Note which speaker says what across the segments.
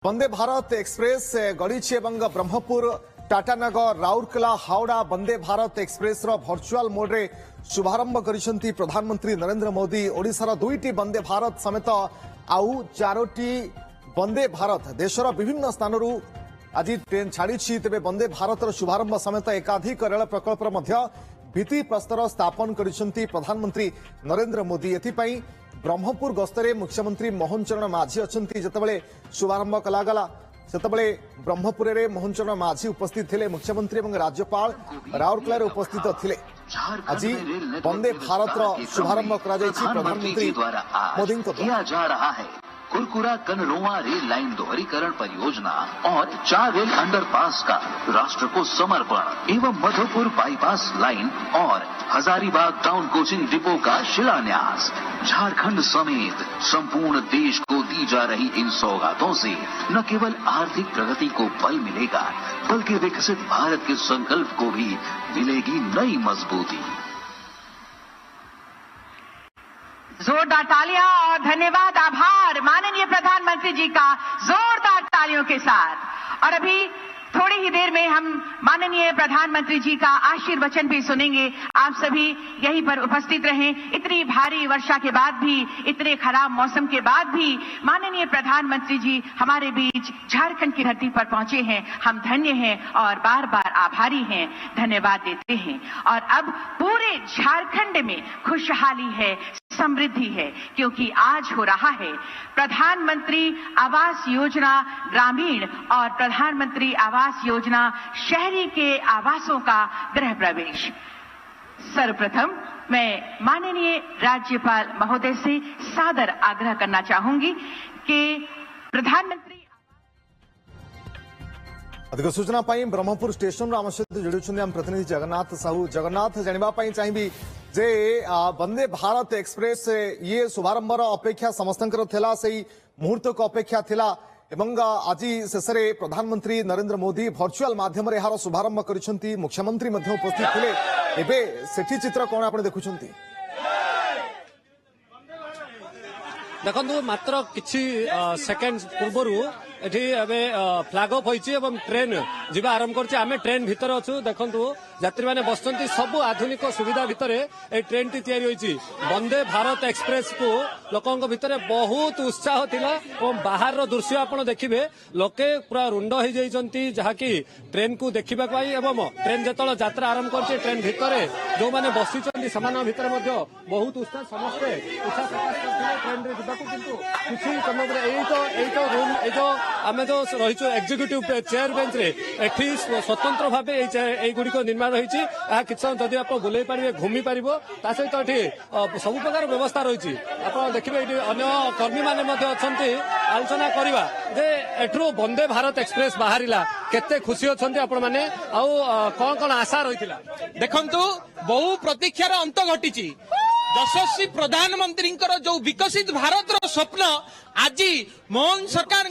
Speaker 1: Vande Bharat express गड़ी Brahmapur Tatanagar Rourkela Howrah Vande Bharat express virtual mode रे शुभारंभ करिसेंती प्रधानमंत्री नरेंद्र मोदी। ओडिशार दुईटी वंदे भारत समेत आउ चारोटी वंदे भारत देशर विभिन्न स्थानरू आज ट्रेन छाड़ी तेज वंदे भारत शुभारंभ समेत एकाधिक रेल प्रकल्पर भित्ति प्रस्तर स्थापन करिसेंती प्रधानमंत्री नरेंद्र मोदी। एथिपाई ब्रह्मपुर गस्तरे मुख्यमंत्री मोहन चरण माझी अच्छी जितेबाला शुभारंभ कलागला सेतबले ब्रह्मपुर में मोहन चरण माझी उपस्थित थे। मुख्यमंत्री और राज्यपाल राउरकेला उपस्थित थे। आज वंदे भारत शुभारंभ प्रधानमंत्री मोदी
Speaker 2: किया जा रहा है। कुरकुरा कनरोवा रेल लाइन दोहरीकरण परियोजना और 4 रेल अंडरपास का राष्ट्र को समर्पण एवं मधुपुर बाईपास लाइन और हजारीबाग टाउन कोचिंग डिपो का शिलान्यास। झारखंड समेत संपूर्ण देश को दी जा रही इन सौगातों से न केवल आर्थिक प्रगति को बल मिलेगा बल्कि विकसित भारत के संकल्प को भी मिलेगी नई मजबूती।
Speaker 3: जोरदार तालियां और धन्यवाद, आभार माननीय प्रधानमंत्री जी का जोरदार तालियों के साथ। और अभी थोड़ी ही देर में हम माननीय प्रधानमंत्री जी का आशीर्वचन भी सुनेंगे। आप सभी यहीं पर उपस्थित रहें। इतनी भारी वर्षा के बाद भी, इतने खराब मौसम के बाद भी माननीय प्रधानमंत्री जी हमारे बीच झारखंड की धरती पर पहुंचे हैं। हम धन्य हैं और बार बार आभारी हैं, धन्यवाद देते हैं। और अब पूरे झारखंड में खुशहाली है, समृद्धि है, क्योंकि आज हो रहा है प्रधानमंत्री आवास योजना ग्रामीण और प्रधानमंत्री आवास योजना शहरी के आवासों का गृह प्रवेश। सर्वप्रथम मैं माननीय राज्यपाल महोदय से सादर आग्रह करना चाहूंगी कि प्रधानमंत्री
Speaker 1: अधिक सूचना ब्रह्मपुर स्टेशन आम सहित जोड़ी आम प्रतिनिधि जगन्नाथ साहू। जगन्नाथ जानापी चाहिए जे वंदे भारत एक्सप्रेस ये शुभारंभ अपेक्षा समस्त मुहूर्त को अपेक्षा थिला एवं आज शेष में प्रधानमंत्री नरेंद्र मोदी भर्चुआल माध्यम यार शुभारंभ करिसेंती। मुख्यमंत्री उपस्थित थे। एबे सेठी चित्र कौन आप देखुं?
Speaker 4: देखो मात्र किछि सेकेंड पूर्व एठी एबे फ्लैग ऑफ होइछि एवं ट्रेन जीवा आरंभ करछि। आमे ट्रेन भीतर अछु। देखंतु यात्री माने बसचंती सब आधुनिक सुविधा भितर ए ट्रेन टी तयारी होइछि। वंदे भारत एक्सप्रेस को लोकंक भितर बहुत उत्साह थिला और बाहर रो दृश्य आपण देखिबे लोके पूरा रुंड होई जाइछंती जहाकी ट्रेन को देखिबा पाई एवं ट्रेन जेतळ यात्रा आरंभ करछि ट्रेन भितर जो माने बसिछंती समान भितर मध्ये बहुत उत्साह समस्त उत्साह प्रकाश करथिले ट्रेन रे जिबाकू। किंतु किछि समय एई तो रूम ए जो आमे जो रहिछु एग्जीक्यूटिव चेयर बेंच रे एठी स्वतंत्र भाबे एई गुडी को निर्माण रही। किसी समय जदि आप बुले पारे घूमी पार ता सहित ये सब प्रकार व्यवस्था रही। आप देखिए ये अन्य कर्मी मैंने आलोचना करवा जे एठू वंदे भारत एक्सप्रेस बाहरिला केते खुशी अच्छे आपण मैंने कौन कौन आशा रही।
Speaker 5: देखंतु बहु प्रतीक्षार अंत घटी। यशस्वी प्रधानमंत्री जो विकसित भारत स्वप्न आज मोहन सरकार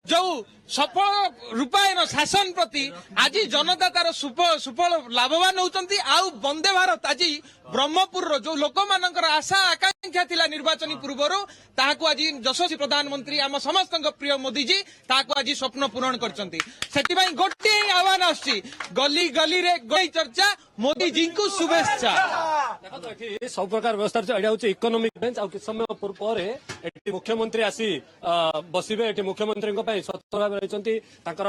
Speaker 5: जो सफल रूपायन शासन प्रति आज जनता तार सुफल लाभवान होती। आउ वंदे भारत आज ब्रह्मपुर जो लोक मानकर आशा आकांक्षा थिला निर्वाचन पूर्व ताकू आज यशस्वी प्रधानमंत्री आम समस्त प्रिय मोदी जी ताकू आज स्वप्न पूरण करछंती। सेटिबाई गोटे आह्वान आछि गली गली रे गई चर्चा मोदी जी को शुभेच्छा।
Speaker 4: सब प्रकार व्यवस्था एटा होछि इकोनॉमिक बेंच। आ किछ समय पर एटी मुख्यमंत्री आसी बसिबे। एटी मुख्यमंत्री को पई सत्तर रहिसंती ताकर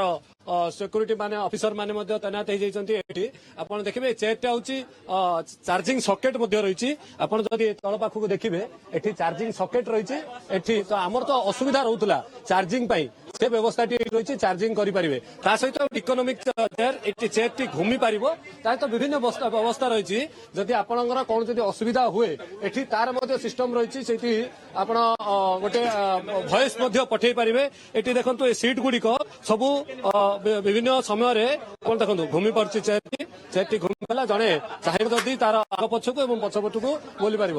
Speaker 4: सिक्यूरिटी माने ऑफिसर माने मध्ये तैनात हो जाइछंती। एटी आपण देखिबे चेयरटा होछि चार्जिंग सॉकेट मध्ये रहिछि। आपण जदि तळ पाखु देखिबे एटी चार्जिंग सॉकेट रहिछि। एटी तो हमर तो असुविधा रहउतला चार्जिंग पई से व्यवस्था रही चार्जिंग करें ता सहित economic chair eighty chair T घूमी पार ता तो विभिन्न व्यवस्था रही। जदि आपणकर कौन जदि असुविधा हुए एटी तार मध्य सिस्टम रही से आपण गोटे वॉइस पठे पारे। एटी देखो ये सीट गुड़िक सबू विभिन्न समय देखो घूमी पार्टी चेयर टी घूमी पाला जड़े चाहिए जदि तार आग पछक और पछपट को बोली पार।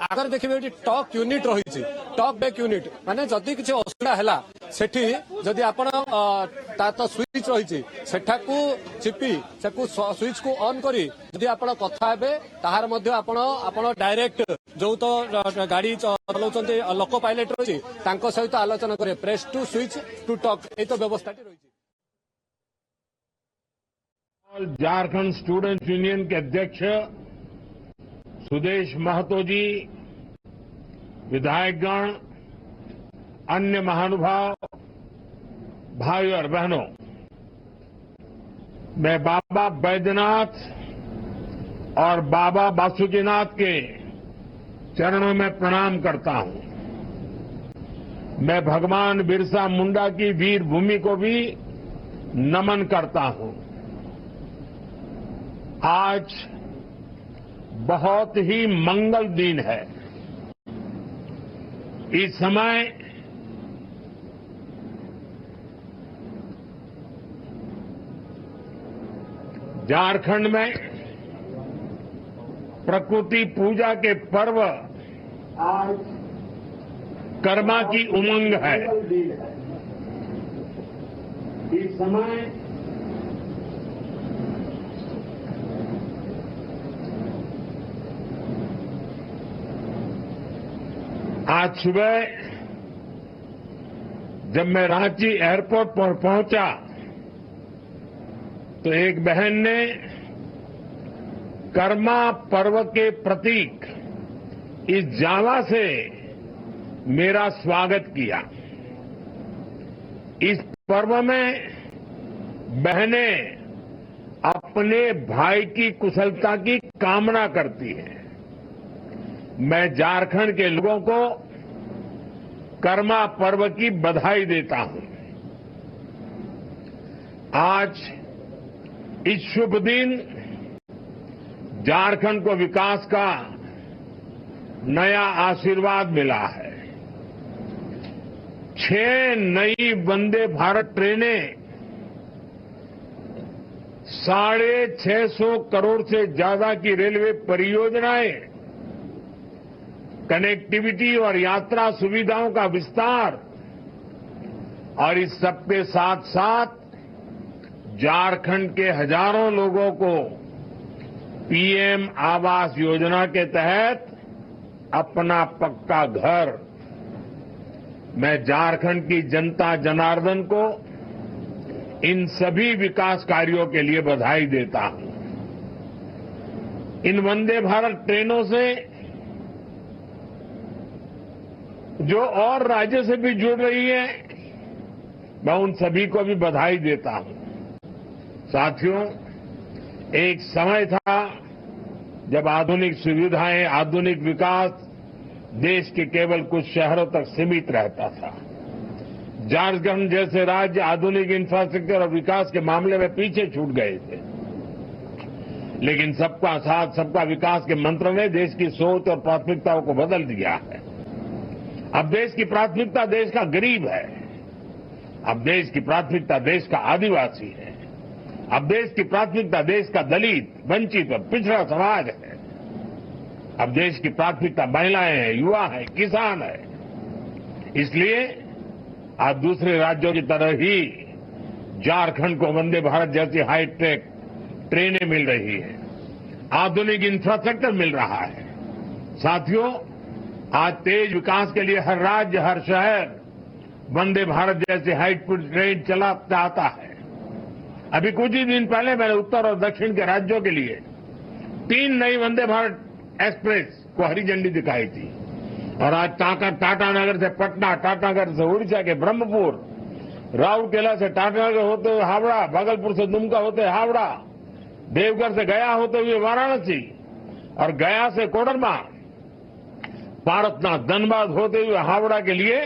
Speaker 4: आगे देखिए ये टॉक यूनिट रही टॉक बैक यूनिट माने जदि किसी असुविधा है सेठी जदि आपण तार तो स्विच रही सेठाकू चिपी सेकू स्विच को ऑन करी जदि आपण कथा हेबे ताहार मध्ये आपण डायरेक्ट जो तो गाड़ी चलाउछन्ते लोको पायलट रही तांको सहित आलोचना करे press to switch to talk ए तो व्यवस्था रही।
Speaker 6: झारखंड स्टूडेंट्स यूनियन के अध्यक्ष सुदेश महतो जी, विधायकगण, अन्य महानुभाव, भाई और बहनों, मैं बाबा बैद्यनाथ और बाबा बासुकीनाथ के चरणों में प्रणाम करता हूं। मैं भगवान बिरसा मुंडा की वीर भूमि को भी नमन करता हूं। आज बहुत ही मंगल दिन है। इस समय झारखंड में प्रकृति पूजा के पर्व आज कर्मा की उमंग है। इस समय आज सुबह जब मैं रांची एयरपोर्ट पर पहुंचा तो एक बहन ने कर्मा पर्व के प्रतीक इस जावा से मेरा स्वागत किया। इस पर्व में बहनें अपने भाई की कुशलता की कामना करती हैं। मैं झारखंड के लोगों को कर्मा पर्व की बधाई देता हूं। आज इस शुभ दिन झारखंड को विकास का नया आशीर्वाद मिला है। 6 नई वंदे भारत ट्रेनें 650 करोड़ से ज्यादा की रेलवे परियोजनाएं, कनेक्टिविटी और यात्रा सुविधाओं का विस्तार और इस सबके साथ साथ झारखंड के हजारों लोगों को पीएम आवास योजना के तहत अपना पक्का घर। मैं झारखंड की जनता जनार्दन को इन सभी विकास कार्यों के लिए बधाई देता हूं। इन वंदे भारत ट्रेनों से जो और राज्य से भी जुड़ रही है, मैं उन सभी को भी बधाई देता हूं। साथियों, एक समय था जब आधुनिक सुविधाएं, आधुनिक विकास देश के केवल कुछ शहरों तक सीमित रहता था। झारखंड जैसे राज्य आधुनिक इंफ्रास्ट्रक्चर और विकास के मामले में पीछे छूट गए थे, लेकिन सबका साथ सबका विकास के मंत्र ने देश की सोच और प्राथमिकताओं को बदल दिया है। अब देश की प्राथमिकता देश का गरीब है। अब देश की प्राथमिकता देश का आदिवासी है। अब देश की प्राथमिकता देश का दलित, वंचित और पिछड़ा समाज है। अब देश की प्राथमिकता महिलाएं हैं, युवा है, किसान है। इसलिए आज दूसरे राज्यों की तरह ही झारखंड को वंदे भारत जैसी हाईटेक ट्रेनें मिल रही है, आधुनिक इंफ्रास्ट्रक्चर मिल रहा है। साथियों, आज तेज विकास के लिए हर राज्य, हर शहर वंदे भारत जैसी हाईटेक ट्रेन चला चाहता है। अभी कुछ ही दिन पहले मैंने उत्तर और दक्षिण के राज्यों के लिए 3 नई वंदे भारत एक्सप्रेस को हरी झंडी दिखाई थी। और आज टाटानगर से पटना, टाटानगर से उड़ीसा के ब्रह्मपुर, राउरकेला से टाटानगर होते हुए हावड़ा, भागलपुर से दुमका होते हुए हावड़ा, देवघर से गया होते हुए वाराणसी और गया से कोडरमा, पारसनाथ, धनबाद होते हुए हावड़ा के लिए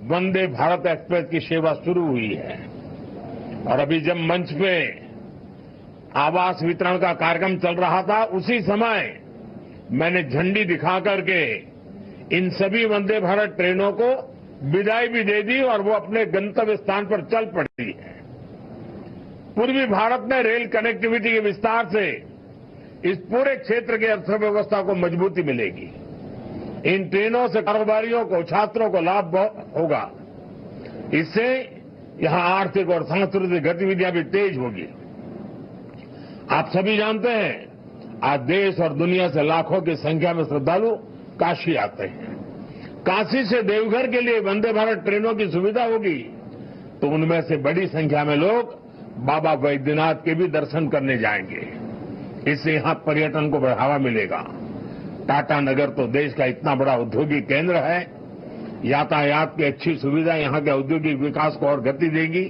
Speaker 6: वंदे भारत एक्सप्रेस की सेवा शुरू हुई है। और अभी जब मंच पे आवास वितरण का कार्यक्रम चल रहा था, उसी समय मैंने झंडी दिखा करके इन सभी वंदे भारत ट्रेनों को विदाई भी दे दी और वो अपने गंतव्य स्थान पर चल पड़ी है। पूर्वी भारत में रेल कनेक्टिविटी के विस्तार से इस पूरे क्षेत्र की अर्थव्यवस्था को मजबूती मिलेगी। इन ट्रेनों से कारोबारियों को, छात्रों को लाभ होगा। इससे यहां आर्थिक और सांस्कृतिक गतिविधियां भी तेज होगी। आप सभी जानते हैं आज देश और दुनिया से लाखों की संख्या में श्रद्धालु काशी आते हैं। काशी से देवघर के लिए वंदे भारत ट्रेनों की सुविधा होगी तो उनमें से बड़ी संख्या में लोग बाबा वैद्यनाथ के भी दर्शन करने जाएंगे। इससे यहां पर्यटन को बढ़ावा मिलेगा। टाटा नगर तो देश का इतना बड़ा औद्योगिक केंद्र है। यातायात की अच्छी सुविधा यहां के औद्योगिक विकास को और गति देगी।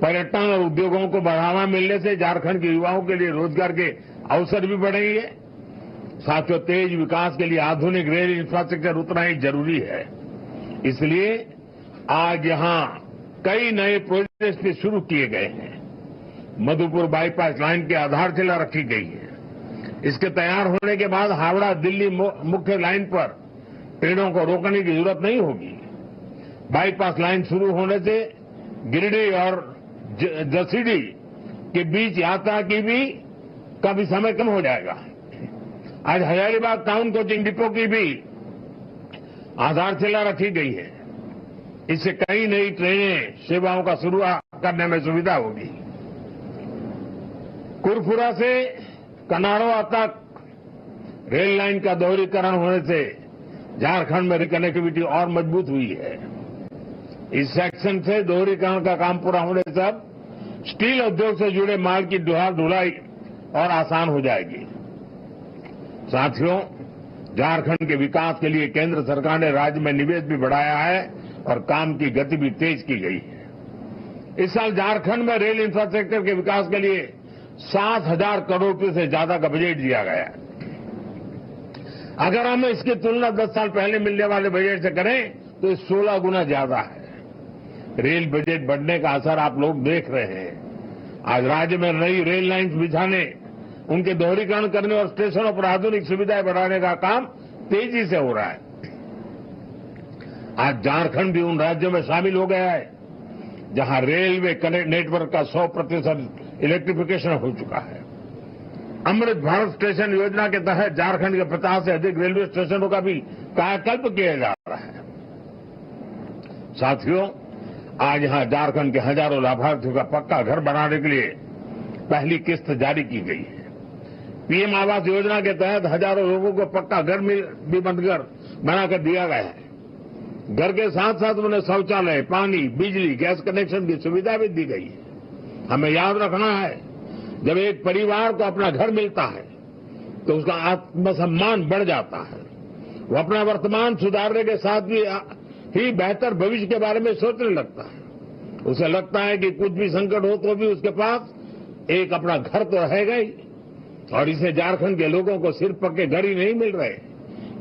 Speaker 6: पर्यटन और उद्योगों को बढ़ावा मिलने से झारखंड के युवाओं के लिए रोजगार के अवसर भी बढ़ेंगे। साथियों, तेज विकास के लिए आधुनिक रेल इंफ्रास्ट्रक्चर उतना ही जरूरी है। इसलिए आज यहां कई नए प्रोजेक्ट भी शुरू किए गए हैं। मधुपुर बाईपास लाइन की आधारशिला रखी गई है। इसके तैयार होने के बाद हावड़ा दिल्ली मुख्य लाइन पर ट्रेनों को रोकने की जरूरत नहीं होगी। बाईपास लाइन शुरू होने से गिरिडीह और जसीडीह के बीच यात्रा की भी समय कम हो जाएगा। आज हजारीबाग टाउन कोचिंग डिपो की भी आधारशिला रखी गई है। इससे कई नई ट्रेनें सेवाओं का शुरू करने में सुविधा होगी। कुरफुरा से कनाड़वा तक रेल लाइन का दोहरीकरण होने से झारखंड में कनेक्टिविटी और मजबूत हुई है। इस सेक्शन से दोहरीकरण का काम पूरा होने से अब स्टील उद्योग से जुड़े माल की ढुलाई और आसान हो जाएगी। साथियों, झारखंड के विकास के लिए केंद्र सरकार ने राज्य में निवेश भी बढ़ाया है और काम की गति भी तेज की गई है। इस साल झारखंड में रेल इंफ्रास्ट्रक्चर के विकास के लिए 7,000 करोड़ रुपये से ज्यादा का बजट दिया गया है। अगर हम इसकी तुलना 10 साल पहले मिलने वाले बजट से करें तो ये 16 गुना ज्यादा है। रेल बजट बढ़ने का असर आप लोग देख रहे हैं। आज राज्य में नई रेल लाइन्स बिछाने, उनके दोहरीकरण करने और स्टेशनों पर आधुनिक सुविधाएं बढ़ाने का काम तेजी से हो रहा है। आज झारखंड भी उन राज्यों में शामिल हो गया है जहां रेलवे नेटवर्क का 100% इलेक्ट्रिफिकेशन हो चुका है। अमृत भारत स्टेशन योजना के तहत झारखंड के 50 से अधिक रेलवे स्टेशनों का भी कायाकल्प किया जा रहा है। साथियों, आज यहां झारखंड के हजारों लाभार्थियों का पक्का घर बनाने के लिए पहली किस्त जारी की गई है। पीएम आवास योजना के तहत हजारों लोगों को पक्का घर भी बनाकर दिया गया है। घर के साथ साथ उन्हें शौचालय, पानी, बिजली, गैस कनेक्शन की सुविधा भी दी गई है। हमें याद रखना है, जब एक परिवार को अपना घर मिलता है तो उसका आत्मसम्मान बढ़ जाता है। वो अपना वर्तमान सुधारने के साथ ही बेहतर भविष्य के बारे में सोचने लगता है। उसे लगता है कि कुछ भी संकट हो तो भी उसके पास एक अपना घर तो रहेगा ही। और इसे झारखंड के लोगों को सिर्फ पक्के घर ही नहीं मिल रहे,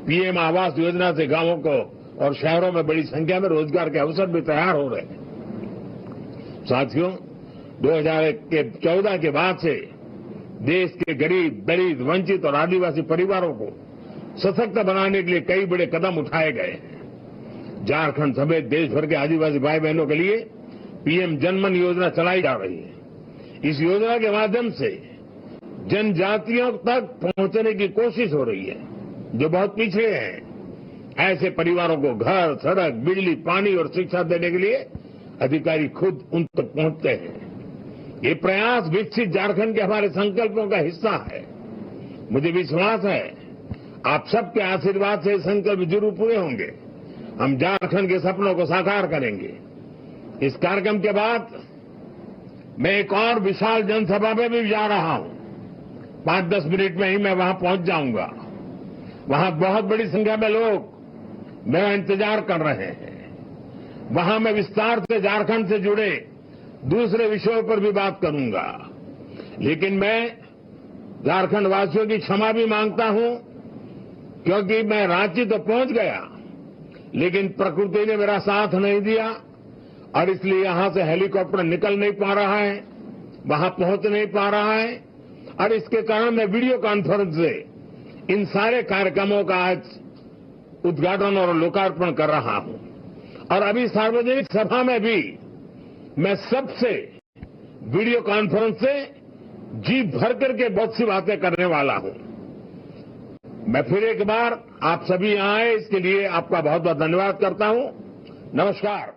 Speaker 6: पीएम आवास योजना से गांवों को और शहरों में बड़ी संख्या में रोजगार के अवसर भी तैयार हो रहे हैं। साथियों, 2014 के बाद से देश के गरीब, दलित, वंचित और आदिवासी परिवारों को सशक्त बनाने के लिए कई बड़े कदम उठाए गए हैं। झारखंड समेत देश भर के आदिवासी भाई बहनों के लिए पीएम जनमन योजना चलाई जा रही है। इस योजना के माध्यम से जनजातियों तक पहुंचने की कोशिश हो रही है जो बहुत पीछे हैं। ऐसे परिवारों को घर, सड़क, बिजली, पानी और शिक्षा देने के लिए अधिकारी खुद उन तक पहुंचते हैं। ये प्रयास विकसित झारखंड के हमारे संकल्पों का हिस्सा है। मुझे विश्वास है आप सबके आशीर्वाद से संकल्प जरूर पूरे होंगे। हम झारखंड के सपनों को साकार करेंगे। इस कार्यक्रम के बाद मैं एक और विशाल जनसभा में भी जा रहा हूं। 5-10 मिनट में ही मैं वहां पहुंच जाऊंगा। वहां बहुत बड़ी संख्या में लोग मेरा इंतजार कर रहे हैं। वहां मैं विस्तार से झारखंड से जुड़े दूसरे विषयों पर भी बात करूंगा। लेकिन मैं झारखंड वासियों की क्षमा भी मांगता हूं, क्योंकि मैं रांची तो पहुंच गया लेकिन प्रकृति ने मेरा साथ नहीं दिया और इसलिए यहां से हेलीकॉप्टर निकल नहीं पा रहा है, वहां पहुंच नहीं पा रहा है और इसके कारण मैं वीडियो कॉन्फ्रेंस से इन सारे कार्यक्रमों का आज उद्घाटन और लोकार्पण कर रहा हूं। और अभी सार्वजनिक सभा में भी मैं सबसे वीडियो कॉन्फ्रेंस से जी भर करके बहुत सी बातें करने वाला हूं। मैं फिर एक बार आप सभी आए इसके लिए आपका बहुत बहुत धन्यवाद करता हूं। नमस्कार।